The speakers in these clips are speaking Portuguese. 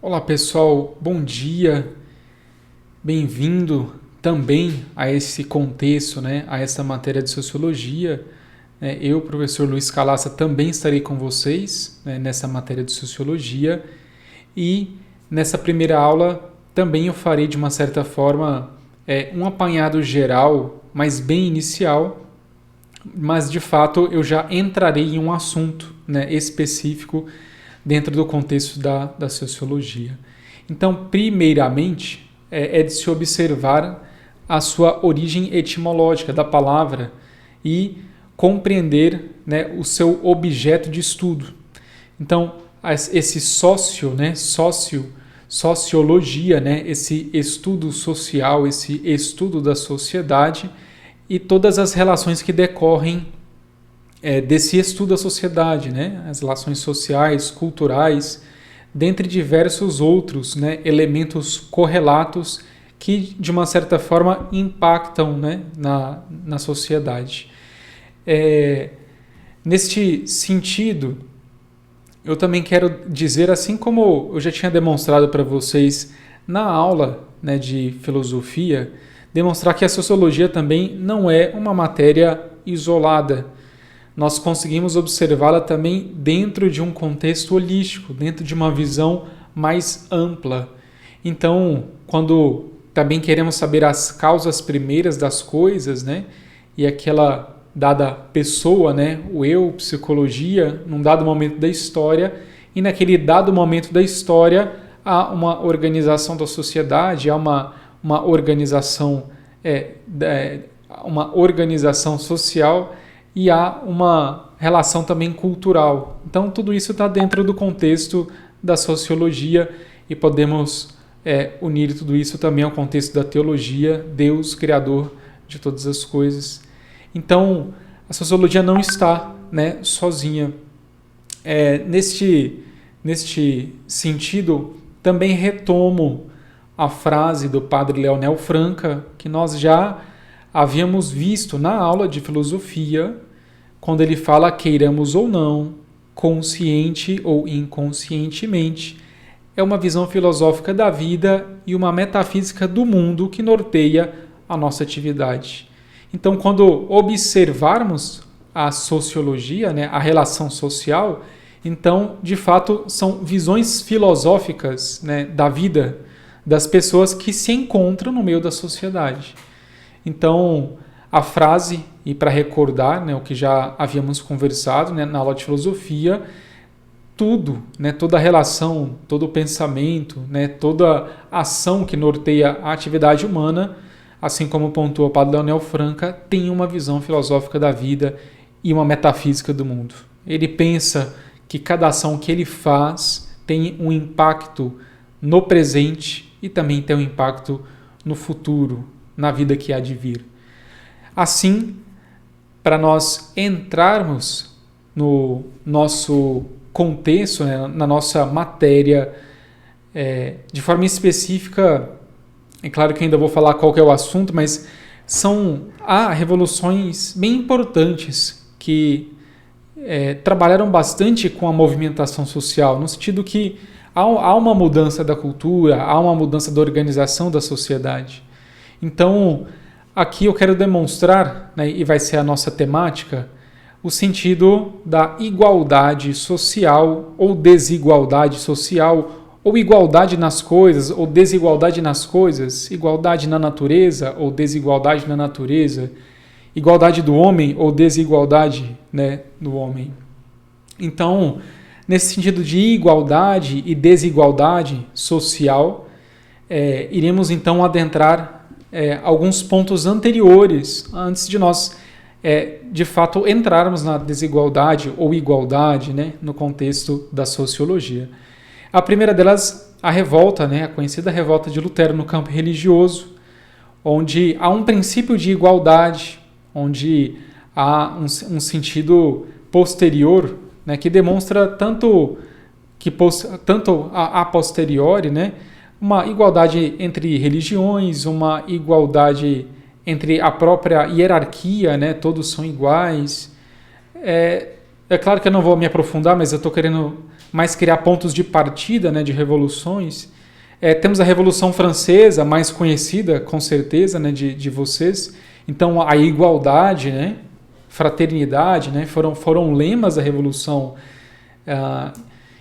Olá pessoal, bom dia, bem-vindo também a esse contexto, a essa matéria de Sociologia. Eu, professor Luiz Calaça, também estarei com vocês nessa matéria de Sociologia e nessa primeira aula também eu farei de uma certa forma um apanhado geral, mas bem inicial, mas de fato eu já entrarei em um assunto específico dentro do contexto da sociologia. Então, primeiramente, é de se observar a sua origem etimológica da palavra e compreender o seu objeto de estudo. Então, esse sociologia, esse estudo social, esse estudo da sociedade e todas as relações que decorrem desse estudo da sociedade, as relações sociais, culturais, dentre diversos outros elementos correlatos que, de uma certa forma, impactam na sociedade. Neste sentido, eu também quero dizer, assim como eu já tinha demonstrado para vocês na aula de filosofia, demonstrar que a sociologia também não é uma matéria isolada. Nós conseguimos observá-la também dentro de um contexto holístico, dentro de uma visão mais ampla. Então, quando também queremos saber as causas primeiras das coisas, e aquela dada pessoa, o eu, psicologia, num dado momento da história, e naquele dado momento da história há uma organização da sociedade, há uma organização social, e há uma relação também cultural. Então, tudo isso está dentro do contexto da sociologia e podemos unir tudo isso também ao contexto da teologia, Deus, Criador de todas as coisas. Então, a sociologia não está sozinha. Neste sentido, também retomo a frase do padre Leonel Franca, que nós já havíamos visto na aula de filosofia, quando ele fala queiramos ou não, consciente ou inconscientemente, é uma visão filosófica da vida e uma metafísica do mundo que norteia a nossa atividade. Então, quando observarmos a sociologia, a relação social, então, de fato, são visões filosóficas da vida das pessoas que se encontram no meio da sociedade. Então, a frase, e para recordar o que já havíamos conversado na aula de filosofia, tudo, toda a relação, todo o pensamento, toda a ação que norteia a atividade humana, assim como pontua o padre Leonel Franca, tem uma visão filosófica da vida e uma metafísica do mundo. Ele pensa que cada ação que ele faz tem um impacto no presente e também tem um impacto no futuro, na vida que há de vir. Assim, para nós entrarmos no nosso contexto, na nossa matéria, de forma específica, é claro que ainda vou falar qual que é o assunto, mas há revoluções bem importantes que trabalharam bastante com a movimentação social, no sentido que há uma mudança da cultura, há uma mudança da organização da sociedade. Então, aqui eu quero demonstrar, e vai ser a nossa temática, o sentido da igualdade social ou desigualdade social, ou igualdade nas coisas ou desigualdade nas coisas, igualdade na natureza ou desigualdade na natureza, igualdade do homem ou desigualdade do homem. Então, nesse sentido de igualdade e desigualdade social, iremos então adentrar alguns pontos anteriores, antes de nós, de fato, entrarmos na desigualdade ou igualdade no contexto da sociologia. A primeira delas, a revolta, a conhecida revolta de Lutero no campo religioso, onde há um princípio de igualdade, onde há um sentido posterior que demonstra tanto a posteriori, uma igualdade entre religiões, uma igualdade entre a própria hierarquia, todos são iguais. É claro que eu não vou me aprofundar, mas eu estou querendo mais criar pontos de partida, né, de revoluções. Temos a Revolução Francesa, mais conhecida, com certeza, né, de vocês. Então, a igualdade, né, fraternidade, né, foram lemas da Revolução.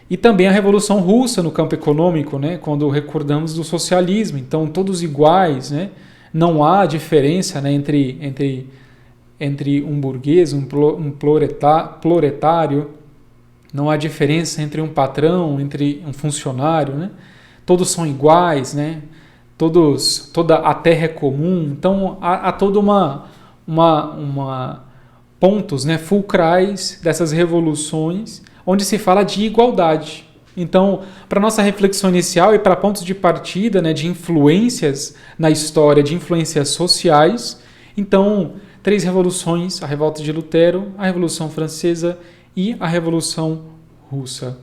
E também a Revolução Russa no campo econômico, né, quando recordamos do socialismo. Então, todos iguais, né, não há diferença, né, entre um burguês, um proletário, não há diferença entre um patrão, entre um funcionário, né? Todos são iguais, né? Toda a terra é comum. Então há toda uma pontos, né, fulcrais dessas revoluções, onde se fala de igualdade. Então, para nossa reflexão inicial e para pontos de partida, né, de influências na história, de influências sociais, então 3 revoluções: a Revolta de Lutero, a Revolução Francesa e a Revolução Russa.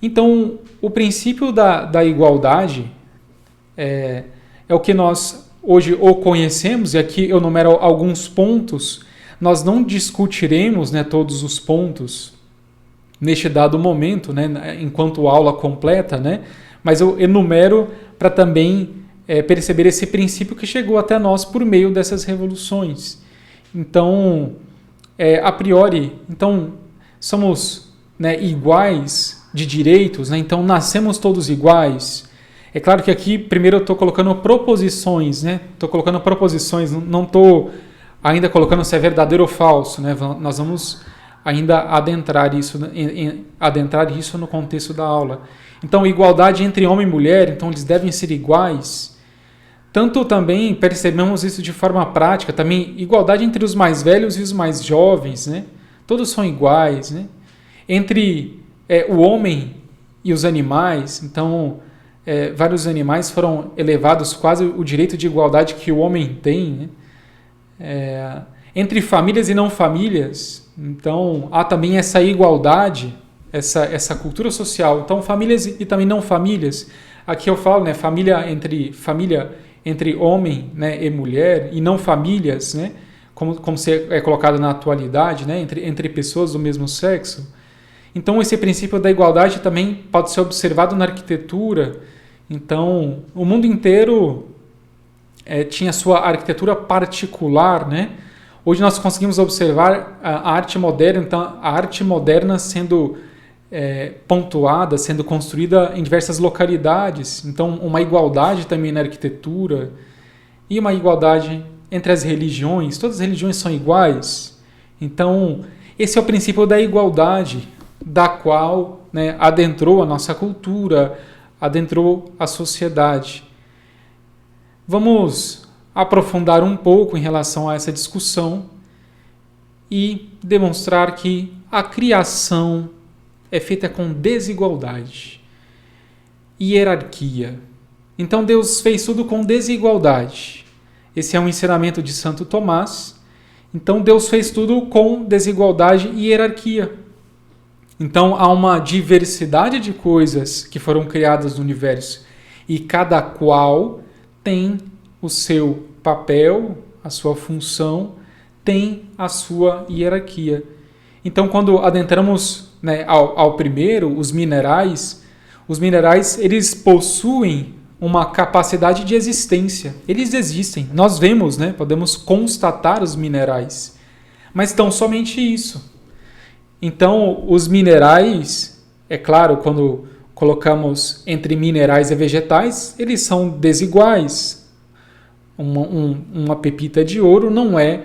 Então, o princípio da igualdade é o que nós hoje o conhecemos, e aqui eu numero alguns pontos. Nós não discutiremos, né, todos os pontos neste dado momento, né, enquanto aula completa, né, mas eu enumero para também perceber esse princípio que chegou até nós por meio dessas revoluções. Então, a priori, então, somos, né, iguais de direitos, né, então nascemos todos iguais. É claro que aqui, primeiro eu estou colocando proposições, né, não estou ainda colocando se é verdadeiro ou falso, né, nós vamos ainda adentrar isso no contexto da aula. Então, igualdade entre homem e mulher, então eles devem ser iguais. Tanto também percebemos isso de forma prática, também igualdade entre os mais velhos e os mais jovens, né? Todos são iguais, né? Entre o homem e os animais, então vários animais foram elevados quase o direito de igualdade que o homem tem, né? Entre famílias e não famílias, então há também essa igualdade, essa cultura social. Então, famílias e também não famílias. Aqui eu falo, né, família entre homem, né, e mulher, e não famílias, né, como é colocado na atualidade, né, entre pessoas do mesmo sexo. Então, esse princípio da igualdade também pode ser observado na arquitetura. Então, o mundo inteiro tinha sua arquitetura particular, né? Hoje nós conseguimos observar a arte moderna, então a arte moderna sendo pontuada, sendo construída em diversas localidades. Então, uma igualdade também na arquitetura e uma igualdade entre as religiões. Todas as religiões são iguais. Então, esse é o princípio da igualdade, da qual, né, adentrou a nossa cultura, adentrou a sociedade. Vamos aprofundar um pouco em relação a essa discussão e demonstrar que a criação é feita com desigualdade e hierarquia. Então Deus fez tudo com desigualdade. Esse é um ensinamento de Santo Tomás. Então Deus fez tudo com desigualdade e hierarquia. Então há uma diversidade de coisas que foram criadas no universo e cada qual tem o seu papel, a sua função, tem a sua hierarquia. Então, quando adentramos, né, ao primeiro, os minerais eles possuem uma capacidade de existência. Eles existem. Nós vemos, né, podemos constatar os minerais, mas tão somente isso. Então, os minerais, é claro, quando colocamos entre minerais e vegetais, eles são desiguais. Uma pepita de ouro não é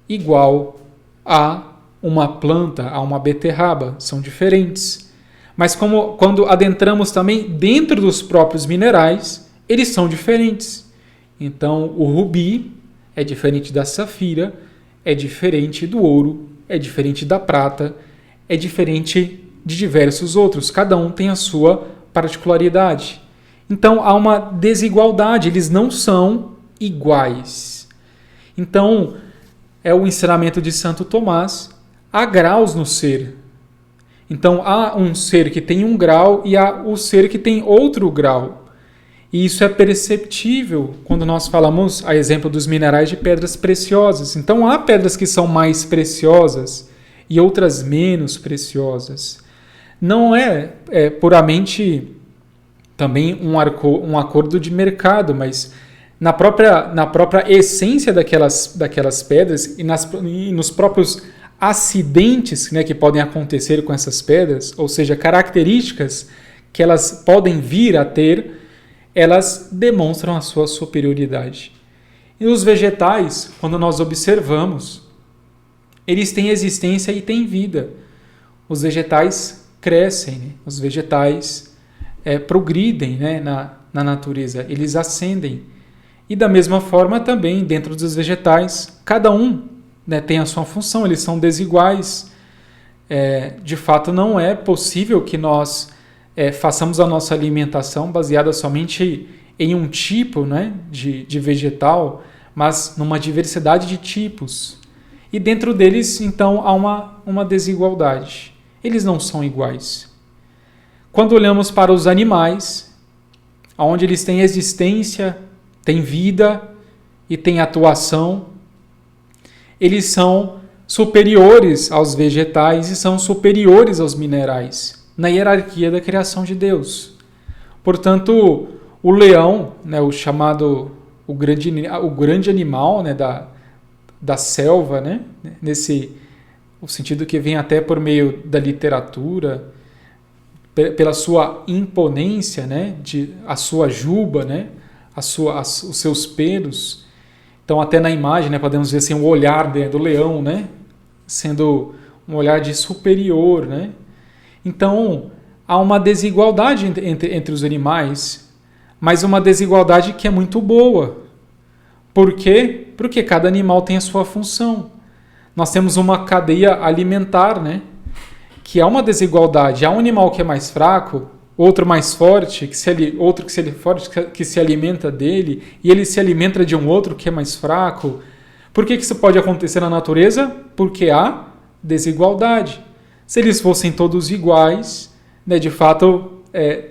igual a uma planta, a uma beterraba, são diferentes. Mas quando adentramos também dentro dos próprios minerais, eles são diferentes. Então, o rubi é diferente da safira, é diferente do ouro, é diferente da prata, é diferente de diversos outros. Cada um tem a sua particularidade. Então, há uma desigualdade, eles não são iguais. Então, é o ensinamento de Santo Tomás. Há graus no ser. Então, há um ser que tem um grau e há o ser que tem outro grau. E isso é perceptível quando nós falamos, a exemplo dos minerais, de pedras preciosas. Então, há pedras que são mais preciosas e outras menos preciosas. não é puramente também um acordo de mercado, mas na própria essência daquelas pedras e nos próprios acidentes, né, que podem acontecer com essas pedras, ou seja, características que elas podem vir a ter, elas demonstram a sua superioridade. E os vegetais, quando nós observamos, eles têm existência e têm vida. Os vegetais crescem, né? Os vegetais progridem, né, na natureza, eles ascendem. E da mesma forma também, dentro dos vegetais, cada um, né, tem a sua função, eles são desiguais. De fato, não é possível que nós façamos a nossa alimentação baseada somente em um tipo, né, de vegetal, mas numa diversidade de tipos. E dentro deles, então, há uma desigualdade. Eles não são iguais. Quando olhamos para os animais, onde eles têm existência, têm vida e têm atuação, eles são superiores aos vegetais e são superiores aos minerais, na hierarquia da criação de Deus. Portanto, o leão, né, o grande animal, né, da selva, né, o sentido que vem até por meio da literatura, pela sua imponência, né, a sua juba, né, os seus pelos. Então, até na imagem, né, podemos ver assim, o olhar do leão, né, sendo um olhar de superior, né? Então, há uma desigualdade entre os animais, mas uma desigualdade que é muito boa. Por quê? Porque cada animal tem a sua função. Nós temos uma cadeia alimentar, né? Que há uma desigualdade. Há um animal que é mais fraco, outro mais forte, outro que se alimenta dele, e ele se alimenta de um outro que é mais fraco. Por que isso pode acontecer na natureza? Porque há desigualdade. Se eles fossem todos iguais, né, de fato,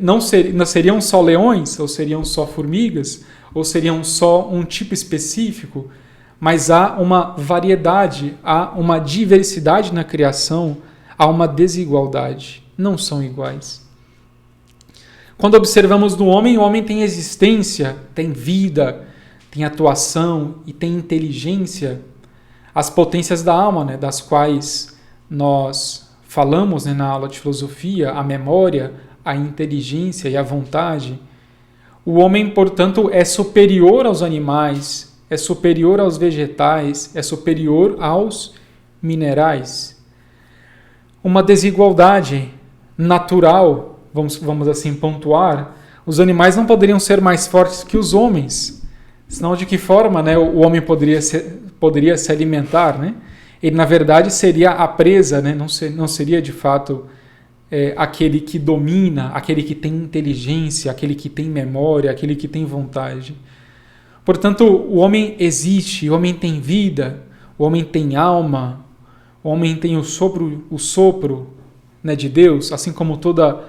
não seriam só leões, ou seriam só formigas, ou seriam só um tipo específico, mas há uma variedade, há uma diversidade na criação, há uma desigualdade. Não são iguais. Quando observamos no homem, o homem tem existência, tem vida, tem atuação e tem inteligência. As potências da alma, né, das quais nós falamos, né, na aula de filosofia, a memória, a inteligência e a vontade. O homem, portanto, é superior aos animais, é superior aos vegetais, é superior aos minerais. Uma desigualdade natural, vamos assim pontuar, os animais não poderiam ser mais fortes que os homens, senão de que forma, né, o homem poderia se alimentar, né? Ele, na verdade, seria a presa, né? Não seria, de fato, aquele que domina, aquele que tem inteligência, aquele que tem memória, aquele que tem vontade. Portanto, o homem existe, o homem tem vida, o homem tem alma, o homem tem o sopro, né, de Deus, assim como toda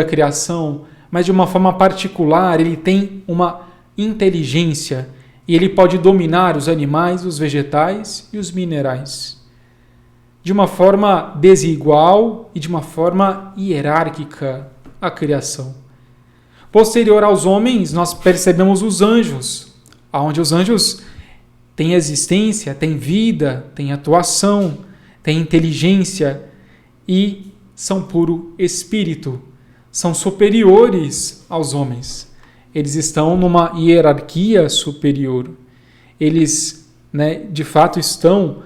a criação, mas de uma forma particular, ele tem uma inteligência e ele pode dominar os animais, os vegetais e os minerais de uma forma desigual e de uma forma hierárquica a criação. Posterior aos homens, nós percebemos os anjos, onde os anjos têm existência, têm vida, têm atuação, têm inteligência e são puro espírito, são superiores aos homens. Eles estão numa hierarquia superior. Eles, né, de fato estão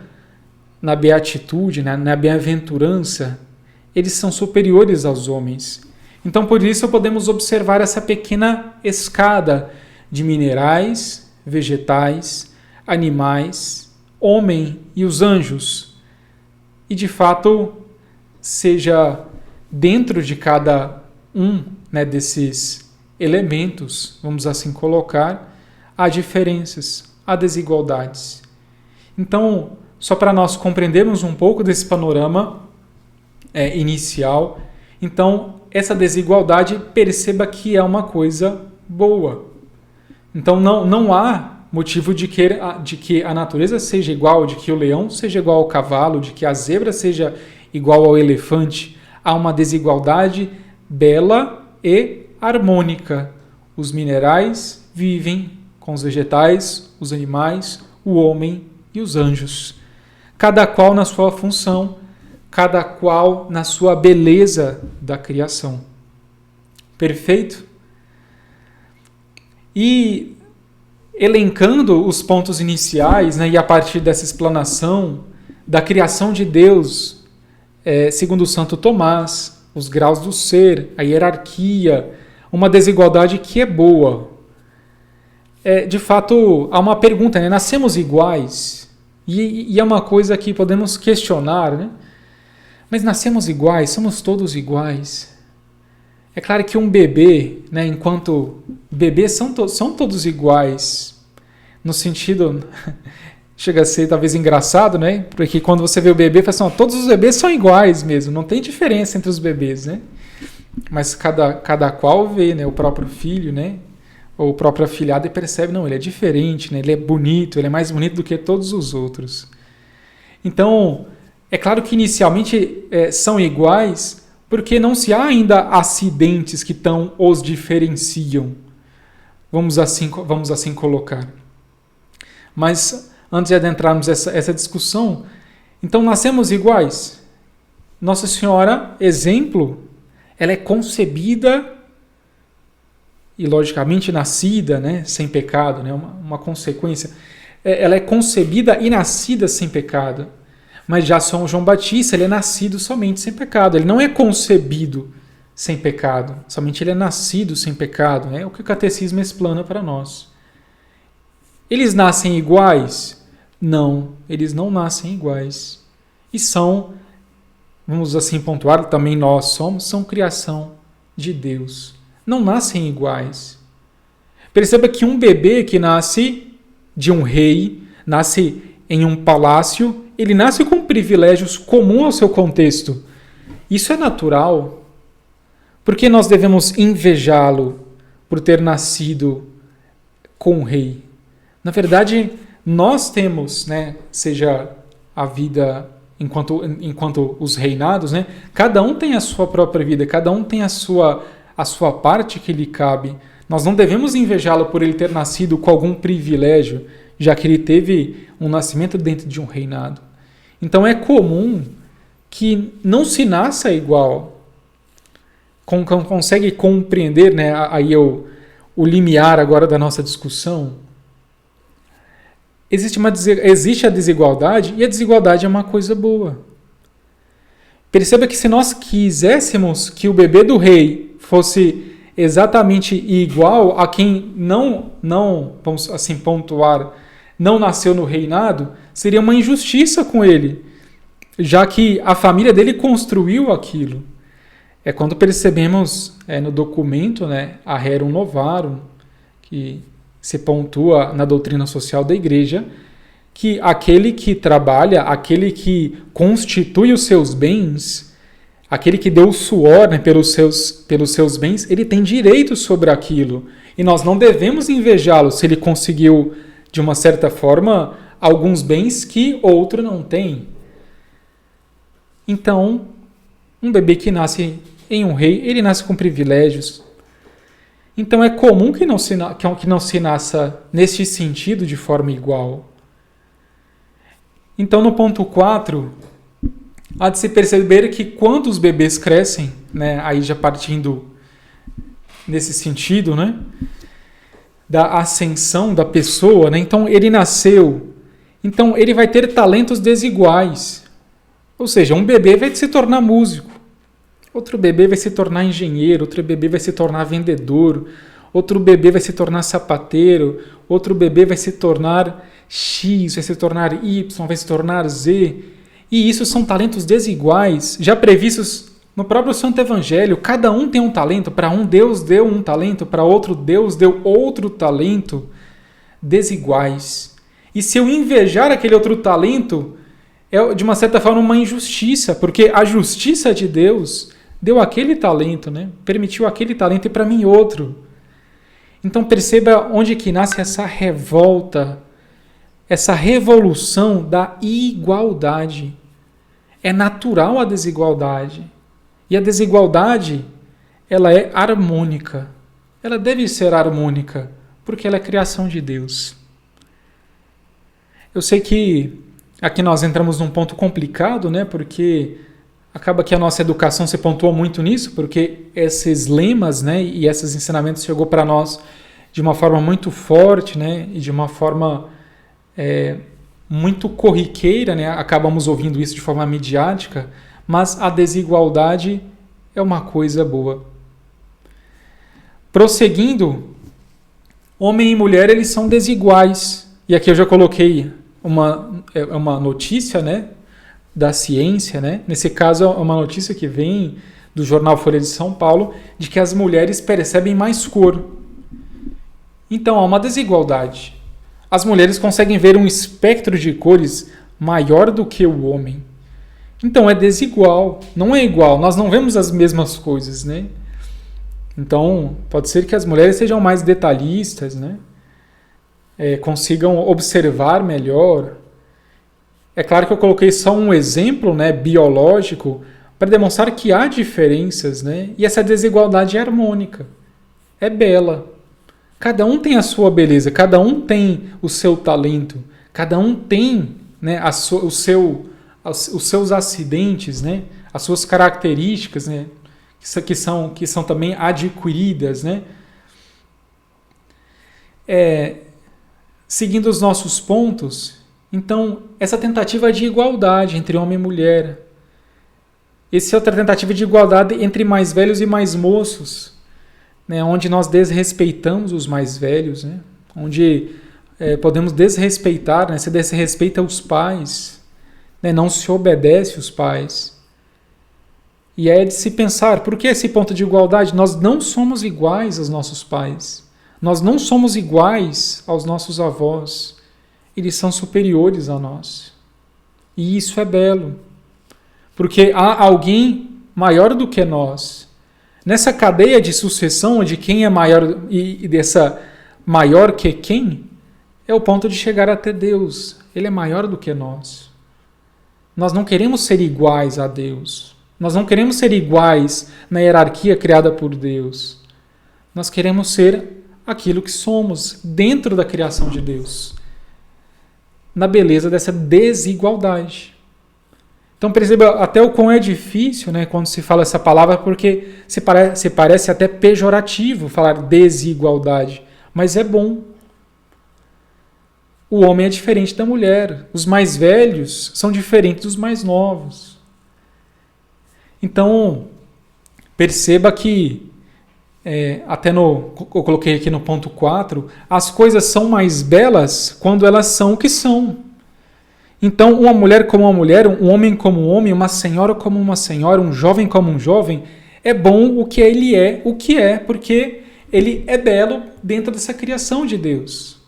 na beatitude, na bem-aventurança. Eles são superiores aos homens. Então, por isso, podemos observar essa pequena escada de minerais, vegetais, animais, homem e os anjos. E, de fato, seja dentro de cada um, né, desses elementos, vamos assim colocar, há diferenças, há desigualdades. Então, só para nós compreendermos um pouco desse panorama inicial, então, essa desigualdade, perceba que é uma coisa boa. Então, não há motivo de que a natureza seja igual, de que o leão seja igual ao cavalo, de que a zebra seja igual ao elefante. há uma desigualdade bela e harmônica. Os minerais vivem com os vegetais, os animais, o homem e os anjos. Cada qual na sua função, cada qual na sua beleza da criação. Perfeito? E elencando os pontos iniciais, né, e a partir dessa explanação da criação de Deus, segundo Santo Tomás, os graus do ser, a hierarquia, uma desigualdade que é boa. De fato, há uma pergunta, né? Nascemos iguais? E é uma coisa que podemos questionar, né? Mas nascemos iguais? Somos todos iguais? É claro que um bebê, né, enquanto bebês são todos iguais, no sentido, chega a ser talvez engraçado, né? Porque quando você vê o bebê, fala assim, todos os bebês são iguais mesmo, não tem diferença entre os bebês, né? Mas cada qual vê, né, o próprio filho, né, ou o próprio afilhado e percebe, não, ele é diferente, né, ele é bonito, ele é mais bonito do que todos os outros. Então, é claro que inicialmente são iguais, porque não se há ainda acidentes que os diferenciam. Vamos assim colocar. Mas, antes de adentrarmos essa discussão, então nascemos iguais. Nossa Senhora, exemplo, ela é concebida e, logicamente, nascida, né, sem pecado, né, uma consequência. Ela é concebida e nascida sem pecado. Mas já São João Batista, ele é nascido somente sem pecado. Ele não é concebido sem pecado. Somente ele é nascido sem pecado. É o que o catecismo explana para nós. Eles nascem iguais? Não, eles não nascem iguais. E são, vamos assim pontuar, também nós são criação de Deus. Não nascem iguais. Perceba que um bebê que nasce de um rei, nasce em um palácio, ele nasce com privilégios comuns ao seu contexto. Isso é natural. Por que nós devemos invejá-lo por ter nascido com um rei? Na verdade, nós temos, né, seja a vida enquanto os reinados, né, cada um tem a sua própria vida, cada um tem a sua parte que lhe cabe. Nós não devemos invejá-lo por ele ter nascido com algum privilégio, já que ele teve um nascimento dentro de um reinado. Então é comum que não se nasça igual. Consegue compreender, né, aí o limiar agora da nossa discussão? Existe a desigualdade, e a desigualdade é uma coisa boa. Perceba que se nós quiséssemos que o bebê do rei fosse exatamente igual a quem não vamos assim pontuar, não nasceu no reinado, seria uma injustiça com ele, já que a família dele construiu aquilo. É quando percebemos no documento, né, a Rerum Novarum, que se pontua na doutrina social da Igreja, que aquele que trabalha, aquele que constitui os seus bens, aquele que deu o suor, né, pelos seus bens, ele tem direito sobre aquilo. E nós não devemos invejá-lo se ele conseguiu, de uma certa forma, alguns bens que outro não tem. Então, um bebê que nasce em um rei, ele nasce com privilégios. Então é comum que não se nasça neste sentido de forma igual. Então, no ponto 4, há de se perceber que quando os bebês crescem, né, aí já partindo nesse sentido, né, da ascensão da pessoa, né, então ele nasceu, então ele vai ter talentos desiguais. Ou seja, um bebê vai se tornar músico, outro bebê vai se tornar engenheiro, outro bebê vai se tornar vendedor, outro bebê vai se tornar sapateiro, outro bebê vai se tornar X, vai se tornar Y, vai se tornar Z. E isso são talentos desiguais, já previstos no próprio Santo Evangelho. Cada um tem um talento. Para um, Deus deu um talento, para outro, Deus deu outro talento, desiguais. E se eu invejar aquele outro talento, é de uma certa forma uma injustiça, porque a justiça de Deus deu aquele talento, né? Permitiu aquele talento e para mim outro. Então perceba onde que nasce essa revolta, essa revolução da igualdade. É natural a desigualdade. E a desigualdade, ela é harmônica. Ela deve ser harmônica, porque ela é criação de Deus. Eu sei que aqui nós entramos num ponto complicado, né? Porque acaba que a nossa educação se pontua muito nisso, porque esses lemas, né, e esses ensinamentos chegou para nós de uma forma muito forte, né, e de uma forma muito corriqueira, né? Acabamos ouvindo isso de forma midiática, mas a desigualdade é uma coisa boa. Prosseguindo, homem e mulher, eles são desiguais. E aqui eu já coloquei uma notícia, né, da ciência, né? Nesse caso é uma notícia que vem do jornal Folha de São Paulo, de que as mulheres percebem mais cor. Então há uma desigualdade. As mulheres conseguem ver um espectro de cores maior do que o homem. Então é desigual, não é igual, nós não vemos as mesmas coisas, né? Então pode ser que as mulheres sejam mais detalhistas, né? Consigam observar melhor. É claro que eu coloquei só um exemplo, né, biológico para demonstrar que há diferenças, né? E essa desigualdade é harmônica, é bela. Cada um tem a sua beleza, cada um tem o seu talento, cada um tem, né, os seus acidentes, né, as suas características, né, que são também adquiridas, né? Seguindo os nossos pontos, então, essa tentativa de igualdade entre homem e mulher, essa é outra tentativa de igualdade entre mais velhos e mais moços, né, onde nós desrespeitamos os mais velhos, né, onde podemos desrespeitar, né, se desrespeita os pais, né, não se obedece os pais. E é de se pensar, por que esse ponto de igualdade? Nós não somos iguais aos nossos pais, nós não somos iguais aos nossos avós, eles são superiores a nós. E isso é belo, porque há alguém maior do que nós. Nessa cadeia de sucessão de quem é maior e dessa maior que quem, é o ponto de chegar até Deus. Ele é maior do que nós. Nós não queremos ser iguais a Deus. Nós não queremos ser iguais na hierarquia criada por Deus. Nós queremos ser aquilo que somos dentro da criação de Deus, na beleza dessa desigualdade. Então perceba até o quão é difícil, né, quando se fala essa palavra, porque se parece até pejorativo falar desigualdade, mas é bom. O homem é diferente da mulher, os mais velhos são diferentes dos mais novos. Então perceba que eu coloquei aqui no ponto 4, as coisas são mais belas quando elas são o que são. Então, uma mulher como uma mulher, um homem como um homem, uma senhora como uma senhora, um jovem como um jovem, é bom o que ele é, o que é, porque ele é belo dentro dessa criação de Deus.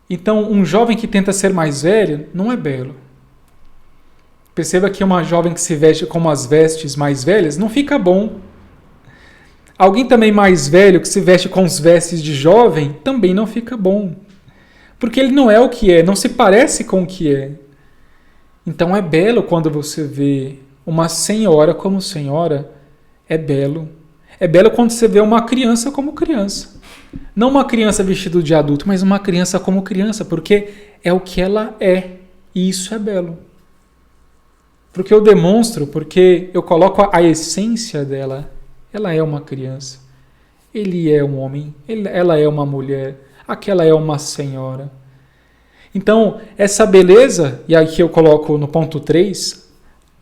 Então, um jovem que tenta ser mais velho não é belo. Perceba que uma jovem que se veste com as vestes mais velhas não fica bom. Alguém também mais velho que se veste com as vestes de jovem também não fica bom. Porque ele não é o que é, não se parece com o que é. Então é belo quando você vê uma senhora como senhora, é belo. É belo quando você vê uma criança como criança. Não uma criança vestida de adulto, mas uma criança como criança, porque é o que ela é. E isso é belo. Porque eu demonstro, porque eu coloco a essência dela. Ela é uma criança, ele é um homem, ela é uma mulher, aquela é uma senhora. Então, essa beleza, e aqui eu coloco no ponto 3,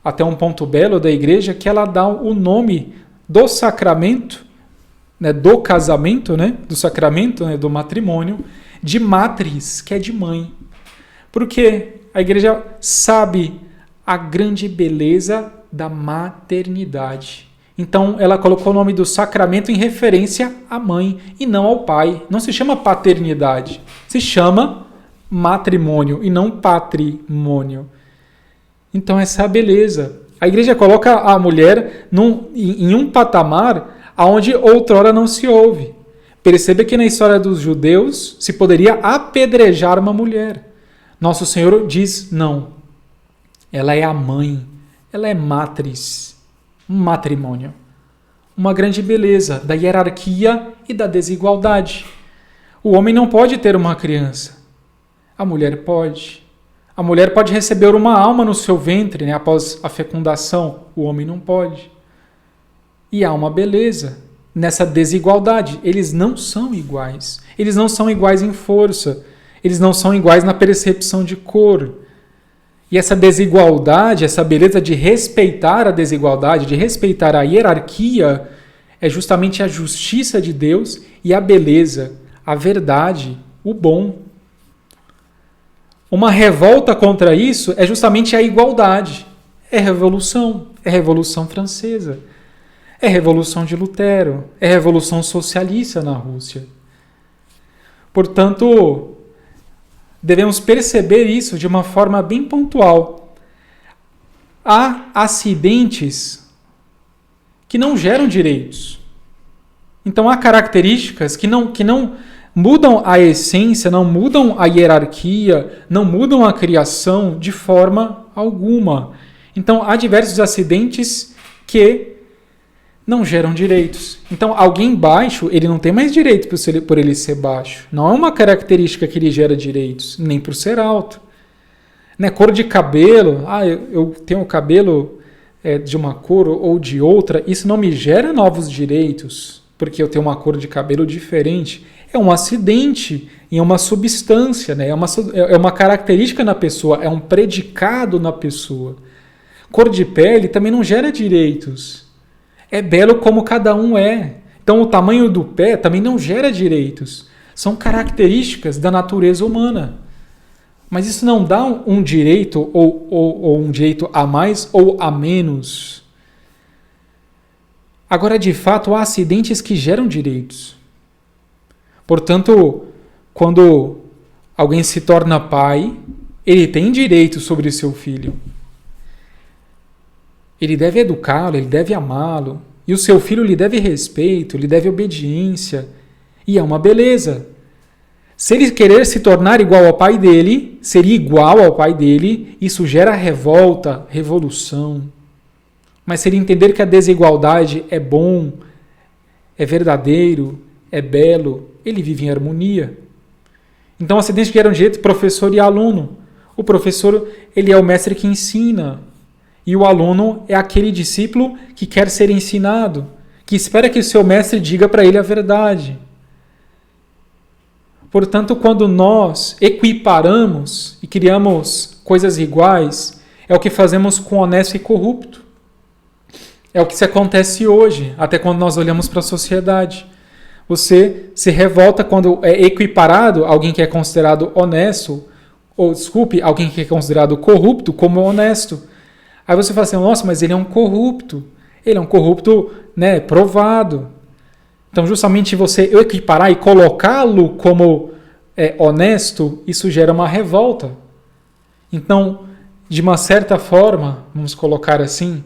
até um ponto belo da igreja, que ela dá o nome do sacramento, né, do casamento, né, do sacramento, né, do matrimônio, de matris, que é de mãe. Porque a igreja sabe a grande beleza da maternidade. Então, ela colocou o nome do sacramento em referência à mãe e não ao pai. Não se chama paternidade, se chama matrimônio e não patrimônio. Então, essa é a beleza. A igreja coloca a mulher em um patamar onde outrora não se ouve. Perceba que na história dos judeus se poderia apedrejar uma mulher. Nosso Senhor diz não. Ela é a mãe, ela é matris. um matrimônio. Uma grande beleza da hierarquia e da desigualdade. O homem não pode ter uma criança. A mulher pode. A mulher pode receber uma alma no seu ventre, né, após a fecundação. O homem não pode. E há uma beleza nessa desigualdade. Eles não são iguais. Eles não são iguais em força. Eles não são iguais na percepção de cor. E essa desigualdade, essa beleza de respeitar a desigualdade, de respeitar a hierarquia, é justamente a justiça de Deus e a beleza, a verdade, o bom. Uma revolta contra isso é justamente a igualdade. É Revolução Francesa, é Revolução de Lutero, é Revolução Socialista na Rússia. Portanto, devemos perceber isso de uma forma bem pontual. Há acidentes que não geram direitos. Então, há características que não mudam a essência, não mudam a hierarquia, não mudam a criação de forma alguma. Então, há diversos acidentes que não geram direitos. Então, alguém baixo, ele não tem mais direito por ele ser baixo. Não é uma característica que lhe gera direitos, nem por ser alto. Né? Cor de cabelo, eu tenho cabelo de uma cor ou de outra, isso não me gera novos direitos, porque eu tenho uma cor de cabelo diferente. É um acidente, é uma substância, né? É uma característica na pessoa, é um predicado na pessoa. Cor de pele também não gera direitos. É belo como cada um é. Então, o tamanho do pé também não gera direitos. São características da natureza humana. Mas isso não dá um direito ou um direito a mais ou a menos. Agora, de fato, há acidentes que geram direitos. Portanto, quando alguém se torna pai, ele tem direito sobre seu filho. Ele deve educá-lo, ele deve amá-lo. E o seu filho lhe deve respeito, lhe deve obediência. E é uma beleza. Se ele querer se tornar igual ao pai dele, seria igual ao pai dele, isso gera revolta, revolução. Mas se ele entender que a desigualdade é bom, é verdadeiro, é belo, ele vive em harmonia. Então, acidentes que geram direito, professor e aluno. O professor, ele é o mestre que ensina. E o aluno é aquele discípulo que quer ser ensinado, que espera que o seu mestre diga para ele a verdade. Portanto, quando nós equiparamos e criamos coisas iguais, é o que fazemos com honesto e corrupto. É o que se acontece hoje, até quando nós olhamos para a sociedade. Você se revolta quando é equiparado alguém que é considerado honesto, alguém que é considerado corrupto como honesto. Aí você fala assim, nossa, mas ele é um corrupto. Ele é um corrupto, né, provado. Então, justamente você equiparar e colocá-lo como honesto, isso gera uma revolta. Então, de uma certa forma, vamos colocar assim,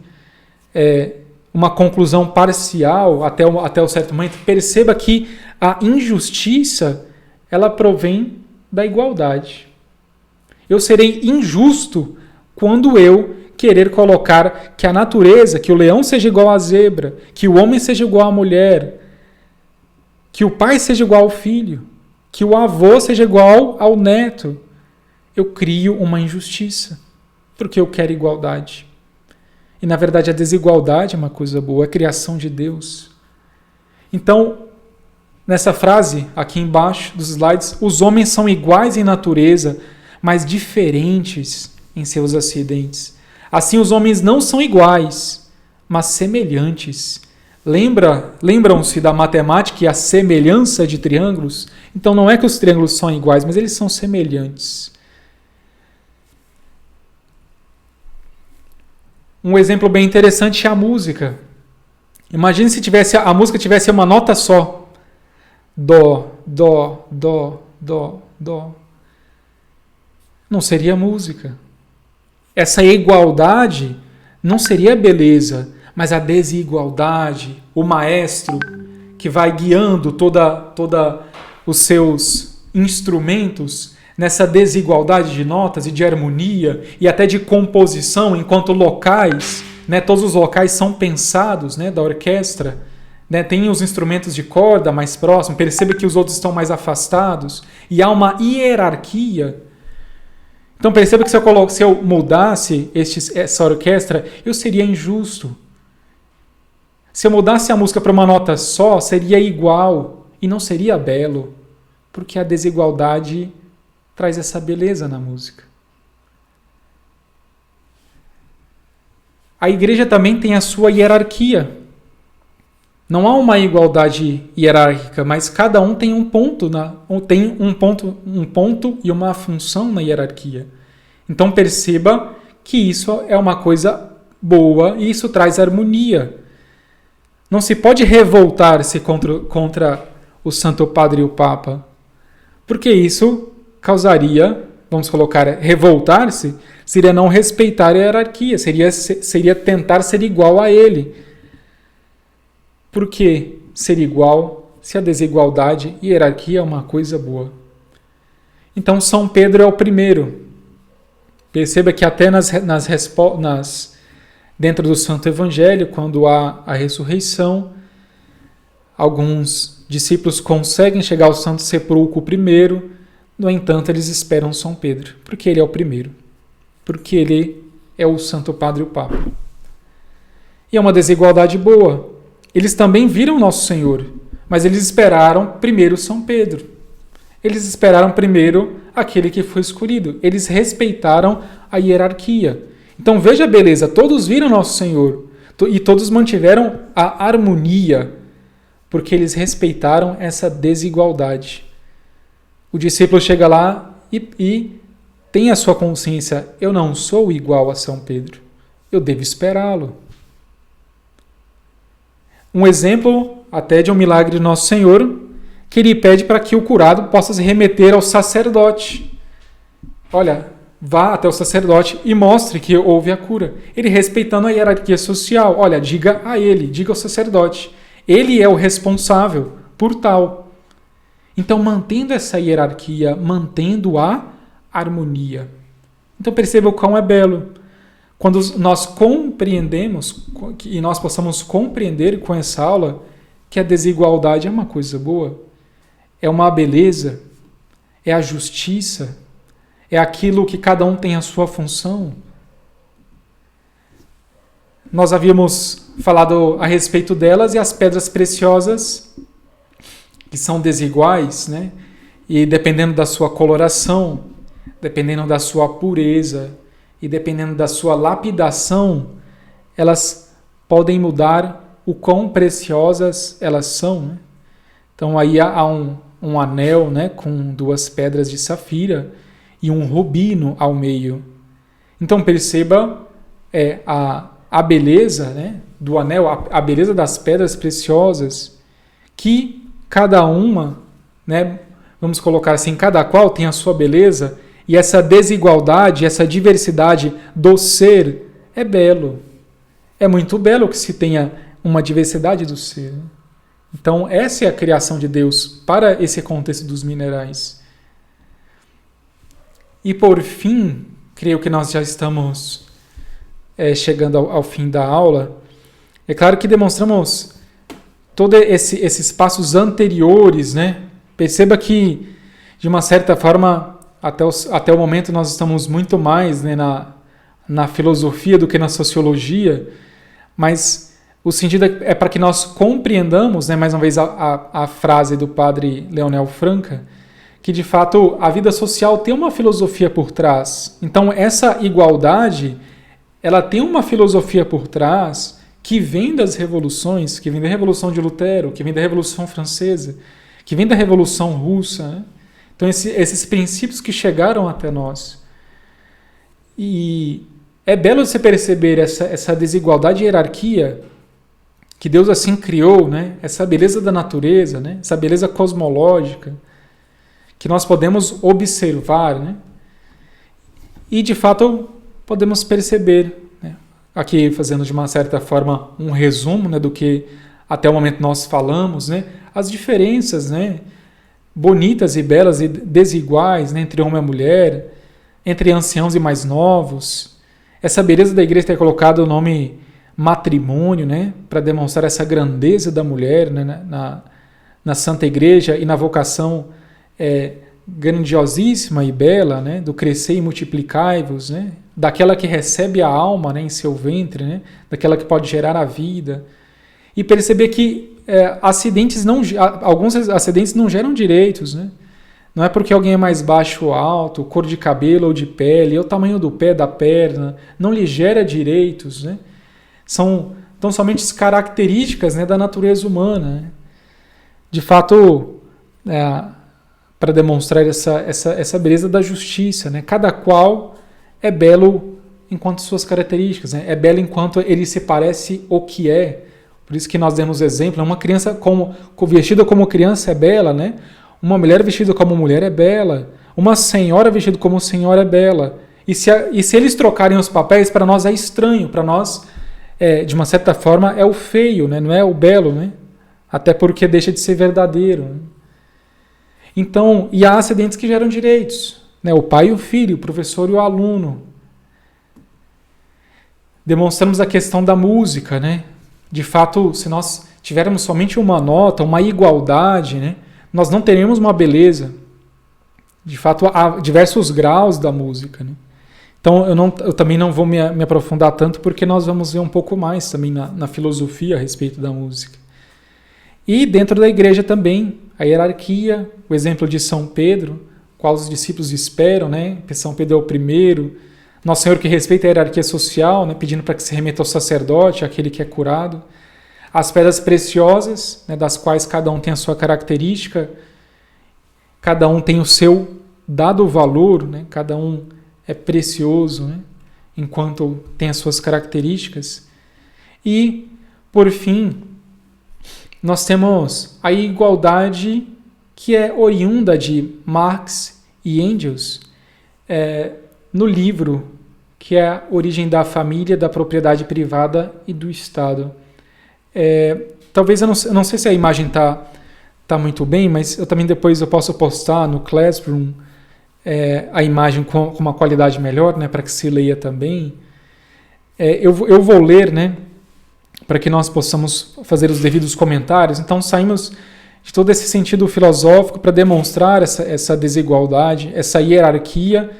uma conclusão parcial até o certo momento, perceba que a injustiça, ela provém da igualdade. Eu serei injusto quando eu querer colocar que a natureza, que o leão seja igual à zebra, que o homem seja igual à mulher, que o pai seja igual ao filho, que o avô seja igual ao neto. Eu crio uma injustiça, porque eu quero igualdade. E, na verdade, a desigualdade é uma coisa boa, é a criação de Deus. Então, nessa frase, aqui embaixo dos slides, os homens são iguais em natureza, mas diferentes em seus acidentes. Assim, os homens não são iguais, mas semelhantes. Lembram-se da matemática e a semelhança de triângulos? Então, não é que os triângulos são iguais, mas eles são semelhantes. Um exemplo bem interessante é a música. Imagine se a música tivesse uma nota só. Dó, dó, dó, dó, dó. Não seria música. Essa igualdade não seria beleza, mas a desigualdade, o maestro que vai guiando toda os seus instrumentos nessa desigualdade de notas e de harmonia e até de composição enquanto locais né, todos os locais são pensados, né, da orquestra, né, tem os instrumentos de corda mais próximos, perceba que os outros estão mais afastados, e há uma hierarquia. Então perceba que se eu mudasse essa orquestra, eu seria injusto. Se eu mudasse a música para uma nota só, seria igual e não seria belo, porque a desigualdade traz essa beleza na música. A igreja também tem a sua hierarquia. Não há uma igualdade hierárquica, mas cada um tem um ponto e uma função na hierarquia. Então perceba que isso é uma coisa boa e isso traz harmonia. Não se pode revoltar-se contra o Santo Padre e o Papa, porque isso causaria, vamos colocar, revoltar-se, seria não respeitar a hierarquia, seria tentar ser igual a ele. Por que ser igual se a desigualdade e hierarquia é uma coisa boa? Então São Pedro é o primeiro. Perceba que até dentro do Santo Evangelho, quando há a ressurreição, alguns discípulos conseguem chegar ao Santo Sepulcro primeiro, no entanto, eles esperam São Pedro, porque ele é o primeiro, porque ele é o Santo Padre e o Papa. E é uma desigualdade boa. Eles também viram Nosso Senhor, mas eles esperaram primeiro São Pedro. Eles esperaram primeiro aquele que foi escolhido. Eles respeitaram a hierarquia. Então veja a beleza, todos viram Nosso Senhor e todos mantiveram a harmonia, porque eles respeitaram essa desigualdade. O discípulo chega lá e tem a sua consciência, eu não sou igual a São Pedro, eu devo esperá-lo. Um exemplo até de um milagre de Nosso Senhor, que ele pede para que o curado possa se remeter ao sacerdote. Olha, vá até o sacerdote e mostre que houve a cura. Ele respeitando a hierarquia social. Olha, diga a ele, diga ao sacerdote. Ele é o responsável por tal. Então, mantendo essa hierarquia, mantendo a harmonia. Então, perceba o quão é belo. Quando nós compreendemos, e nós possamos compreender com essa aula, que a desigualdade é uma coisa boa, é uma beleza, é a justiça, é aquilo que cada um tem a sua função. Nós havíamos falado a respeito delas e as pedras preciosas, que são desiguais, né? E dependendo da sua coloração, dependendo da sua pureza e dependendo da sua lapidação, elas podem mudar o quão preciosas elas são, né? Então aí há um anel, né, com 2 pedras de safira e um rubino ao meio. Então perceba a beleza, né, do anel, a beleza das pedras preciosas, que cada uma, né, vamos colocar assim, cada qual tem a sua beleza, e essa desigualdade, essa diversidade do ser é belo. É muito belo que se tenha uma diversidade do ser. Então essa é a criação de Deus para esse contexto dos minerais. E por fim, creio que nós já estamos chegando ao fim da aula. É claro que demonstramos todos esses passos anteriores, né? Perceba que, de uma certa forma, até o momento nós estamos muito mais, né, na filosofia do que na sociologia, mas o sentido é para que nós compreendamos, né, mais uma vez a frase do padre Leonel Franca, que de fato a vida social tem uma filosofia por trás. Então essa igualdade, ela tem uma filosofia por trás que vem das revoluções, que vem da Revolução de Lutero, que vem da Revolução Francesa, que vem da Revolução Russa, né? Então esses princípios que chegaram até nós. E é belo você perceber essa desigualdade e hierarquia que Deus assim criou, né? Essa beleza da natureza, né? Essa beleza cosmológica que nós podemos observar, né? E de fato podemos perceber, né? Aqui fazendo de uma certa forma um resumo, né, do que até o momento nós falamos, né? As diferenças, né, bonitas e belas e desiguais, né, entre homem e mulher, entre anciãos e mais novos. Essa beleza da igreja ter colocado o nome matrimônio, né, para demonstrar essa grandeza da mulher, né, na Santa Igreja e na vocação grandiosíssima e bela, né, do crescer e multiplicai-vos, né, daquela que recebe a alma, né, em seu ventre, né, daquela que pode gerar a vida, e perceber que alguns acidentes não geram direitos, né? Não é porque alguém é mais baixo ou alto, cor de cabelo ou de pele, ou tamanho do pé, da perna, não lhe gera direitos, né? São tão somente características, né, da natureza humana, né? De fato, para demonstrar essa beleza da justiça, né? Cada qual é belo enquanto suas características, né? É belo enquanto ele se parece o que é. Por isso que nós demos exemplo, uma criança vestida como criança é bela, né? Uma mulher vestida como mulher é bela, uma senhora vestida como senhora é bela. E se eles trocarem os papéis, para nós é estranho, para nós, de uma certa forma, é o feio, né? Não é o belo, né? Até porque deixa de ser verdadeiro, né? Então, e há acidentes que geram direitos, né? O pai e o filho, o professor e o aluno. Demonstramos a questão da música, né? De fato, se nós tivermos somente uma nota, uma igualdade, né, nós não teremos uma beleza. De fato, há diversos graus da música, né? Então, eu também não vou me aprofundar tanto, porque nós vamos ver um pouco mais também na filosofia a respeito da música. E dentro da igreja também, a hierarquia, o exemplo de São Pedro, qual os discípulos esperam, né? São Pedro é o primeiro. Nosso Senhor que respeita a hierarquia social, né, pedindo para que se remeta ao sacerdote, aquele que é curado. As pedras preciosas, né, das quais cada um tem a sua característica, cada um tem o seu dado valor, né, cada um é precioso, né, enquanto tem as suas características. E, por fim, nós temos a igualdade que é oriunda de Marx e Engels, no livro que é a origem da família, da propriedade privada e do Estado. Talvez eu não sei se a imagem tá muito bem, mas eu também depois eu posso postar no Classroom a imagem com uma qualidade melhor, né, para que se leia também. Eu vou ler, né, para que nós possamos fazer os devidos comentários. Então saímos de todo esse sentido filosófico para demonstrar essa desigualdade, essa hierarquia.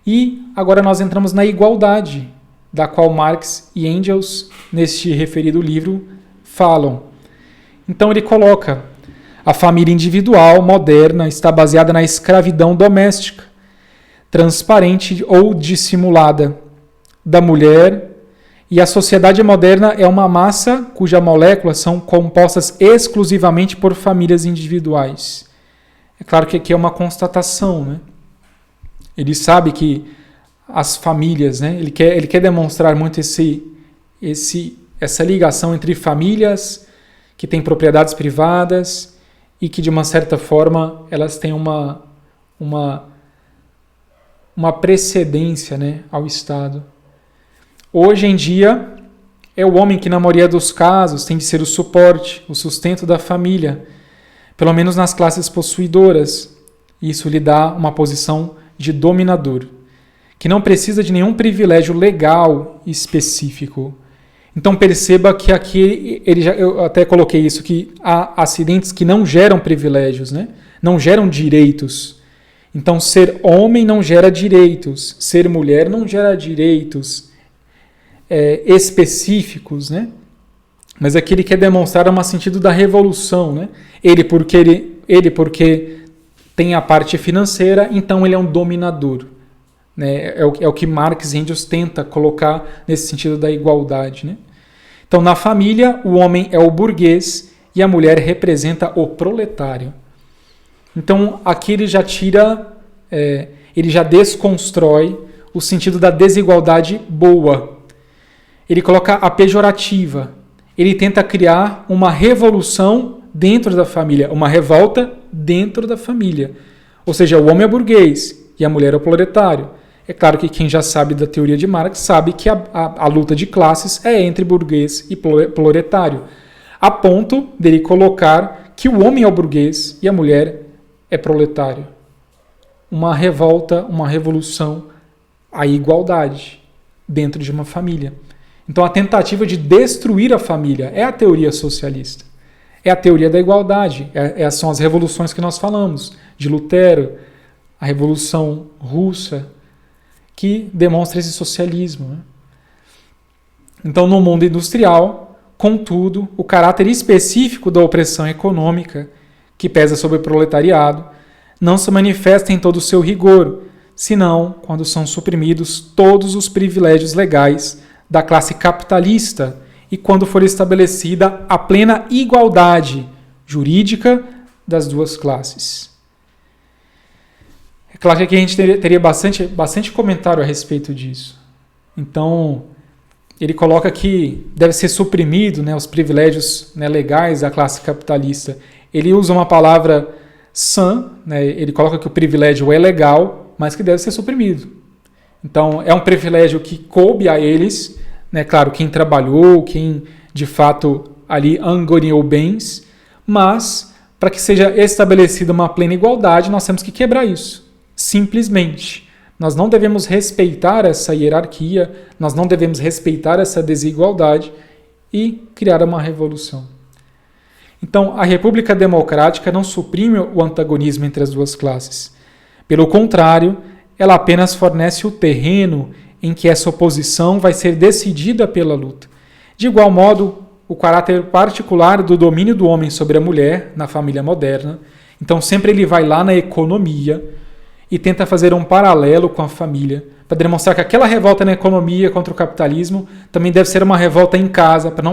E agora nós entramos na igualdade, da qual Marx e Engels, neste referido livro, falam. Então ele coloca: a família individual moderna está baseada na escravidão doméstica, transparente ou dissimulada, da mulher, e a sociedade moderna é uma massa cujas moléculas são compostas exclusivamente por famílias individuais. É claro que aqui é uma constatação, né? Ele sabe que as famílias, né, ele quer demonstrar muito essa ligação entre famílias que têm propriedades privadas e que, de uma certa forma, elas têm uma precedência, né, ao Estado. Hoje em dia, é o homem que, na maioria dos casos, tem de ser o suporte, o sustento da família, pelo menos nas classes possuidoras. Isso lhe dá uma posição de dominador, que não precisa de nenhum privilégio legal específico. Então perceba que aqui, eu até coloquei isso, que há acidentes que não geram privilégios, né? Não geram direitos. Então ser homem não gera direitos, ser mulher não gera direitos específicos, né? Mas aqui ele quer demonstrar um sentido da revolução, né? Ele porque tem a parte financeira, então ele é um dominador. Né? É o que Marx e Engels tenta colocar nesse sentido da igualdade. Né? Então, na família, o homem é o burguês e a mulher representa o proletário. Então, aqui ele já ele já desconstrói o sentido da desigualdade boa. Ele coloca a pejorativa. Ele tenta criar uma revolução dentro da família, uma revolta dentro da família. Ou seja, o homem é burguês e a mulher é o proletário. É claro que quem já sabe da teoria de Marx sabe que a luta de classes é entre burguês e proletário, a ponto dele colocar que o homem é o burguês e a mulher é proletário. Uma revolta, uma revolução, a igualdade dentro de uma família. Então, a tentativa de destruir a família é a teoria socialista. É a teoria da igualdade. São as revoluções que nós falamos, de Lutero, a Revolução Russa, que demonstra esse socialismo, né? Então, no mundo industrial, contudo, o caráter específico da opressão econômica, que pesa sobre o proletariado, não se manifesta em todo o seu rigor, senão quando são suprimidos todos os privilégios legais da classe capitalista e quando for estabelecida a plena igualdade jurídica das duas classes. É claro que aqui a gente teria bastante comentário a respeito disso. Então, ele coloca que deve ser suprimido, né, os privilégios, né, legais da classe capitalista. Ele usa uma palavra sã, né, ele coloca que o privilégio é legal, mas que deve ser suprimido. Então, é um privilégio que coube a eles, né, claro, quem trabalhou, quem de fato ali angariou bens, mas para que seja estabelecida uma plena igualdade, nós temos que quebrar isso. Simplesmente. Nós não devemos respeitar essa hierarquia, nós não devemos respeitar essa desigualdade e criar uma revolução. Então, a República Democrática não suprime o antagonismo entre as duas classes. Pelo contrário, ela apenas fornece o terreno em que essa oposição vai ser decidida pela luta. De igual modo, o caráter particular do domínio do homem sobre a mulher na família moderna, então sempre ele vai lá na economia e tenta fazer um paralelo com a família, para demonstrar que aquela revolta na economia contra o capitalismo também deve ser uma revolta em casa, para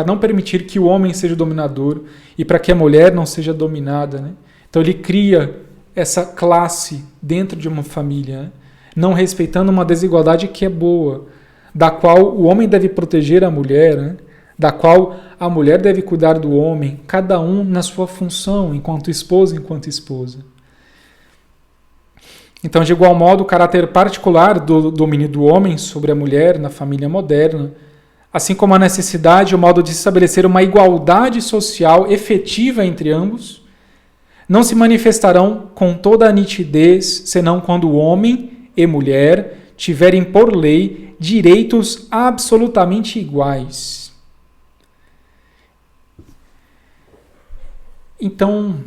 não permitir que o homem seja o dominador e para que a mulher não seja dominada, né? Então ele cria essa classe dentro de uma família, né? Não respeitando uma desigualdade que é boa, da qual o homem deve proteger a mulher, né? Da qual a mulher deve cuidar do homem, cada um na sua função, enquanto esposa, enquanto esposa. Então, de igual modo, o caráter particular do domínio do homem sobre a mulher na família moderna, assim como a necessidade e o modo de estabelecer uma igualdade social efetiva entre ambos, não se manifestarão com toda a nitidez, senão quando homem e mulher tiverem por lei direitos absolutamente iguais. Então,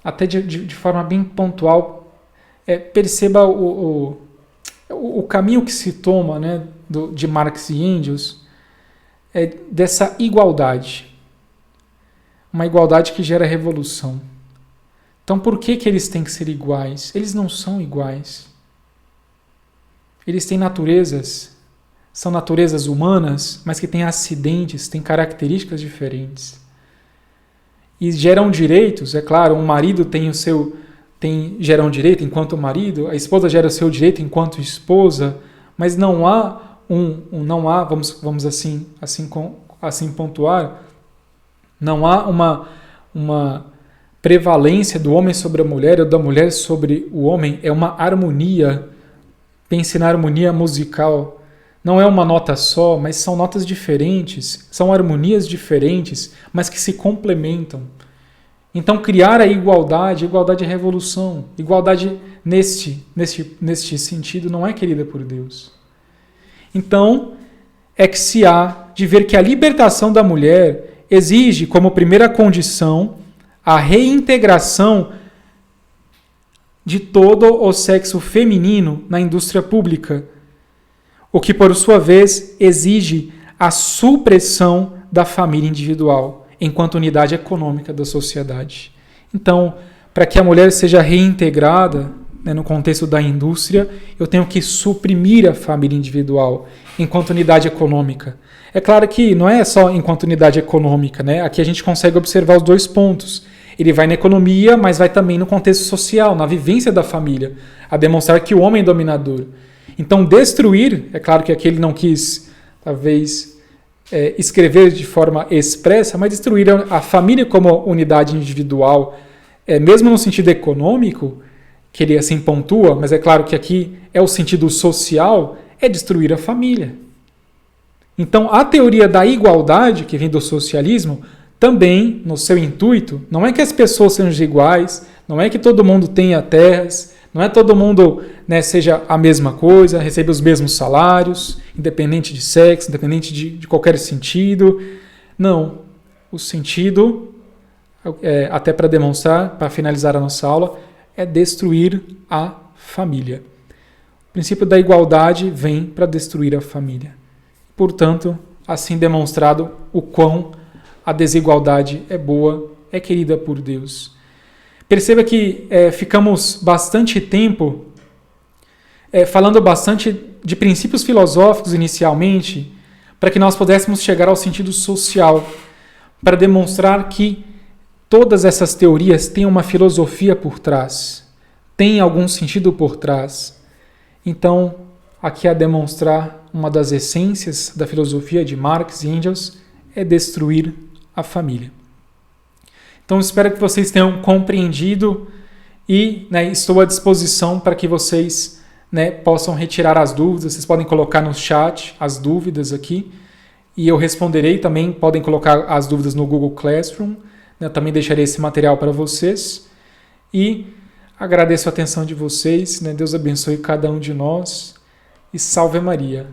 até de forma bem pontual, perceba o caminho que se toma, né, de Marx e Engels, dessa igualdade. Uma igualdade que gera revolução. Então, por que eles têm que ser iguais? Eles não são iguais. Eles têm naturezas, são naturezas humanas, mas que têm acidentes, têm características diferentes. E geram direitos, é claro, um marido gera um direito enquanto marido, a esposa gera o seu direito enquanto esposa, mas não há vamos assim pontuar, não há uma prevalência do homem sobre a mulher ou da mulher sobre o homem, é uma harmonia. Pense na harmonia musical. Não é uma nota só, mas são notas diferentes, são harmonias diferentes, mas que se complementam. Então, criar a igualdade é revolução. Igualdade neste sentido não é querida por Deus. Então, é que se há de ver que a libertação da mulher exige como primeira condição a reintegração de todo o sexo feminino na indústria pública, o que, por sua vez, exige a supressão da família individual, enquanto unidade econômica da sociedade. Então, para que a mulher seja reintegrada, né, no contexto da indústria, eu tenho que suprimir a família individual, enquanto unidade econômica. É claro que não é só enquanto unidade econômica, né? Aqui a gente consegue observar os dois pontos. Ele vai na economia, mas vai também no contexto social, na vivência da família, a demonstrar que o homem é dominador. Então, destruir, é claro que aqui ele não quis, talvez, escrever de forma expressa, mas destruir a família como unidade individual, mesmo no sentido econômico, que ele assim pontua, mas é claro que aqui é o sentido social, é destruir a família. Então, a teoria da igualdade, que vem do socialismo, também, no seu intuito, não é que as pessoas sejam iguais, não é que todo mundo tenha terras, Não é todo mundo, né, seja a mesma coisa, receba os mesmos salários, independente de sexo, independente de qualquer sentido. Não. O sentido, até para demonstrar, para finalizar a nossa aula, é destruir a família. O princípio da igualdade vem para destruir a família. Portanto, assim demonstrado o quão a desigualdade é boa, é querida por Deus. Perceba que ficamos bastante tempo falando bastante de princípios filosóficos inicialmente, para que nós pudéssemos chegar ao sentido social, para demonstrar que todas essas teorias têm uma filosofia por trás, têm algum sentido por trás. Então, aqui a demonstrar uma das essências da filosofia de Marx e Engels é destruir a família. Então, espero que vocês tenham compreendido e, né, estou à disposição para que vocês, né, possam retirar as dúvidas. Vocês podem colocar no chat as dúvidas aqui e eu responderei. Também podem colocar as dúvidas no Google Classroom. Eu também deixarei esse material para vocês. E agradeço a atenção de vocês. Né? Deus abençoe cada um de nós. E salve Maria.